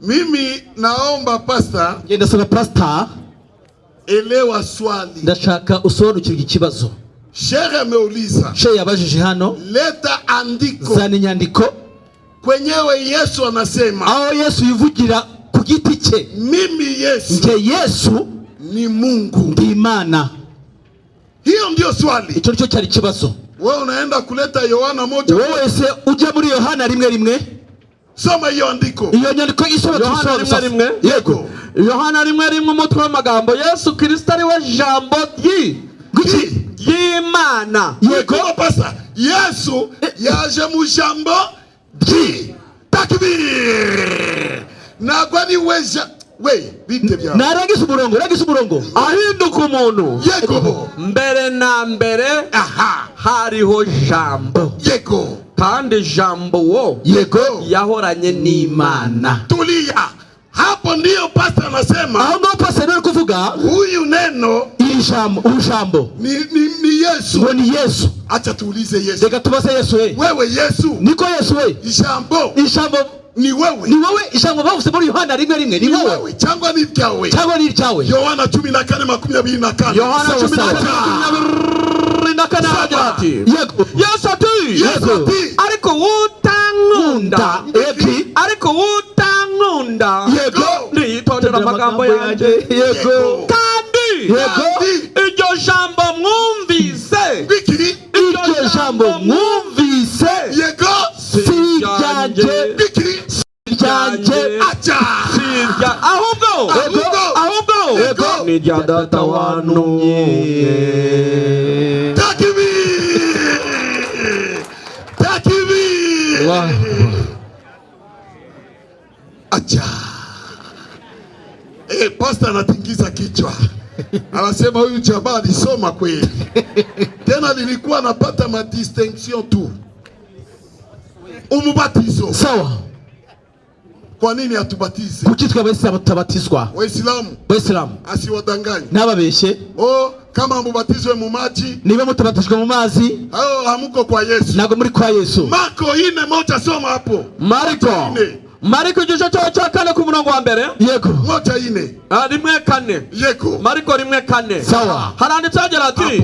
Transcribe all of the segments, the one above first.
Mimi naomba pastor. Ngenda saba pastor. Elewa swali. Ndashaka usobanukirwe ikibazo. Shehe ameuliza. Shehe yabajije hano. Leta andiko. Zana nyandiko. Kwenyewe Yesu anasema. Aho Yesu yivugira ku giti cye. Mimi Yesu. Nje Yesu ni Mungu. Ndi Imana. Hiyo ndio swali. Icyo nicyo cyari kibazo. Wewe unaenda kuleta Yohana 1. Wewe se uje muri Yohana rimwe. Soma hiyo andiko. Iyo nyandiko isoma Yohana rimwe. Yego. Yohana rimwe umutwe w'amagambo. Yesu Kristo ari we jambo y'Imana. Yego pasa. Yesu yaje mu jambo takbir. Nagwa ni weja. We, bite bya. Naragise umurongo. Ahinduka umuntu. Yego. Mbere na mbere hariho jambo. Yego. Kandi jambo wo. Yego. Yahoranye n'Imana. Tulia. Hapo ndio pastor anasema. Aho ngo pastor ari kuvuga huyu neno ujambo ni Yesu. Ngo ni Yesu. Acha tuulize Yesu. Reka tubaze Yesu wewe Yesu. Niko Yesu Ijambo ni wewe. Ni wewe ijambo bavuze muri Yohana rimwe. Ni wewe. Cyangwa ni ryawe. Yohana 14:25. Yohana 14:25. Yesu ati. Ariko utankunda. Ariko utankunda. Yego. Nitondera amagambo yanjye. Yego. Kandi. Iryo jambo mwumvise. Iryo jambo mwumvise. Yego. Sijanje. Acha. Ahubwo. Ni rya data wantumye. Takbir. Acha. Pastor anatingiza kichwa. Anasema huyu jamaa alisoma kweli. Tena nilikuwa napata ma distinction tu. Umubatizo. Sawa. Kwa nini atubatize? Kuki twabese tutabatizwa? Waislamu. Asiwadanganye. Nababeshe. Kama mubatizwe mu maji. Niba mutabatizwa mu mazi. Hamuko kwa Yesu. Nago muri kwa Yesu. Marko 4:1 soma hapo. Mariko igice cya 4 ku murongo wa mbere. Yego. 1:4. 1:4. Yego. Mariko 1:4. Sawa. Haranditse agira ati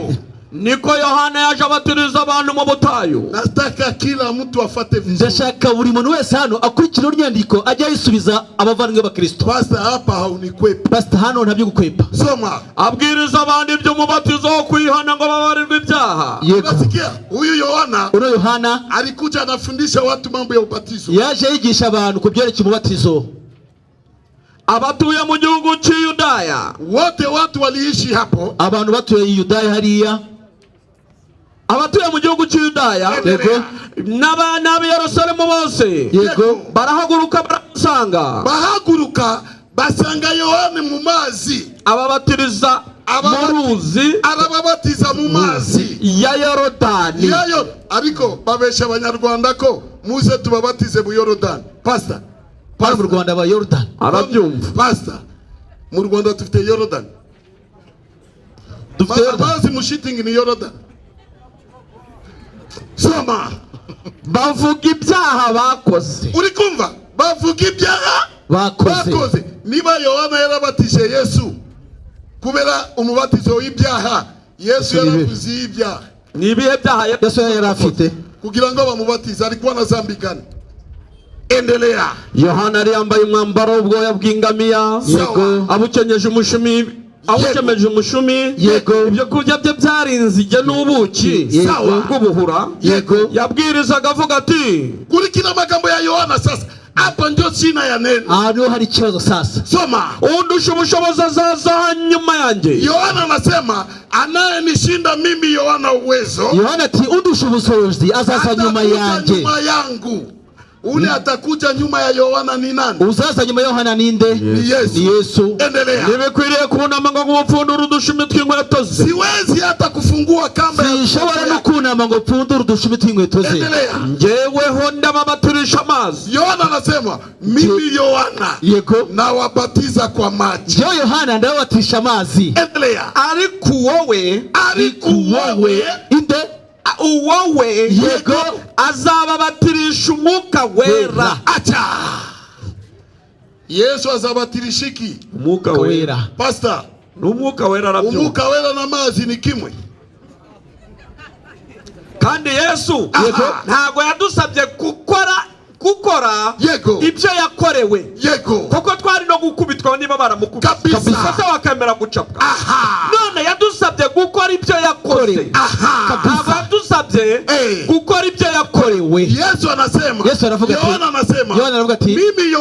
niko Yohana yaje abatiriza abantu mu butayu. Nataka kila mtu afate vizuri. Ndashaka buri muntu wese hano akurikira urunyandiko ajya yisubiza abavandimwe ba Kristo. Pastor hapa haunikwepa. Pastor hano ntabyo gukwepa. Soma. Abwiriza abandi by'umubatizo wo kwihana ngo babarirwe ibyaha. Yego. Nasikia huyu Yohana alikuja anafundisha watu mambo ya ubatizo. Yaje yigisha abantu kubyerekeye umubatizo. Abatuye mu gihugu cy'Yudaya. Wote watu waliishi hapo. Abantu batuye Yudaya hariya. Abatuye mu gihugu cy'Yudaya. Yego. N'abana b'i Yerusalemu bose. Yego. Barahaguruka basanga Yohana mu mazi. Ababatiriza muruzi. Arababatiza mu mazi ya Yorodani. Ariko babesha abanyarwanda ko muze tubabatize mu Yorodani. Pastor. Mu Rwanda ba Yorodani. Arabyumva. Pastor. Mu Rwanda tufite Yorodani. Amazi mushitingi ni Yorodani. Soma. Bavuga ibyaha bakoze. Uri kumva? Bavuga ibyaha bakoze. Niba Yohana yarabatije Yesu kubera umubatizo w'ibyaha, Yesu yaravuze ibyaha. Ni ibihe byaha Yesu yarafite kugira ngo bamubatize ariko nazambikana. Endelea. Yohana yari yambaye umwambaro w'ubwoya bw'ingamiya. Yego. Abukenyeje umushumi. Awukemeje umushumi. Yego. Ibyo kurya bye byarinzige n'ubuki. Bw'ubuhura. Yego. Yabwirizaga avuga ati kurikira amagambo ya Yohana sasa. Hapa ndio china ya neno. Ndio hari kibazo sasa. Soma. Undusha ubushobozi azaza nyuma yanjye. Yohana anasema anayenishinda mimi Yohana uwezo. Yohana ati undusha ubushobozi azaza nyuma yanjye. Nyuma yangu. Ule atakuja nyuma ya Yohana ni nani? Uzaza nyuma ya Yohana ninde? Ni Yesu. Ni Yesu. Endelea. Nibikwiriye kunama ngo gupfundura udushumi tw'inkweto ze. Siwezi hata kufungua kamba. Sishobora no kunama ngo pfundura udushumi tw'inkweto ze. Endelea. Njyeweho ndababatirisha amazi. Yohana anasema mimi Yohana. Yego. Nawabatiza kwa maji. Jo Yohana ndababatisha amazi. Endelea. Ariko wowe inde uwowe yego azababatirisha umwuka wera. Acha. Yesu azabatirishiki umwuka wera. Pastor, n'umwuka wera arabyo. umwuka wera n'amazi ni kimwe. Kandi Yesu ntago yadusabye gukora ibyo yakorewe. Yego. Kuko twari no gukubitwa niba baramukubita. Kabisa wakemera gucapwa. None yadusabye gukora ibyo yakorewe. Ntabwo yadusabye gukora ibyo yakorewe. Yesu anasema, Yohana anavuga ati, mimi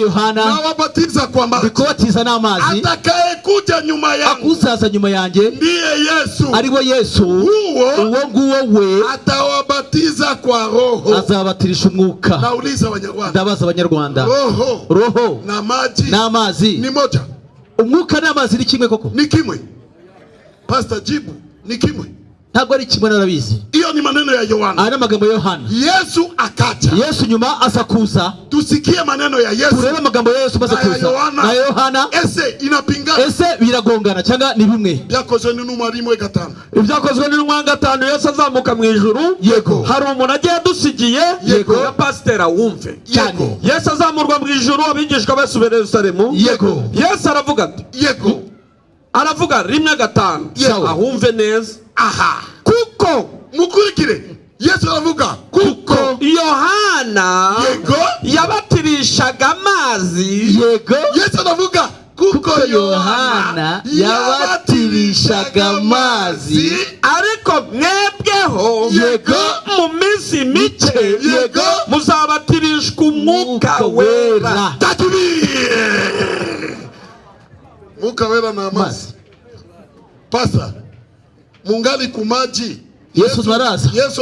Yohana nawabatiza kwa maji, ndikubatiza n'amazi, atakaye kuja nyuma yangu, akuzaza nyuma yanjye, ndiye Yesu, ariwe Yesu, uwo nguwo we atawabatiza kwa roho, azabatirisha umwuka. Nauliza Abanyarwanda, ndabaza Abanyarwanda, roho na maji n'amazi ni moja? Umwuka n'amazi ni kimwe koko? Ni kimwe. Pastor, jibu ni kimwe. Ntabwo ari kimwe, narabizi. Hiyo ni maneno ya Yohana. Ana magambo ya Yohana. Yesu akacha. Yesu nyuma asakuza. Tusikie maneno ya Yesu. Turebe magambo ya Yesu basakuza. Na Yohana. Ese inapingana. Ese biragongana cyangwa ni bimwe? Byakozwe n'intumwa rimwe gatanu. Ibyakozwe n'intumwa gatanu Yesu azamuka mu ijuru. Yego. Hari umuntu agiye dusigiye. Yego. Ya pasiteri wumve. Yego. Yesu azamurwa mu ijuru, abigishwa basubira Yerusalemu. Yego. Yesu aravuga ati. Yego. Aravuga rimwe gatanu. Ahumve neza. Kuko mukurikire. Yesu aravuga kuko Yohana yabatirishaga amazi. Yego. Yesu aravuga kuko Yohana yabatirishaga amazi, ariko mwebweho mu minsi mike muzabatirishwa umwuka wera. Mwuka wera na amazi. Pasa mungali kumaji. Yesu naraza. Yesu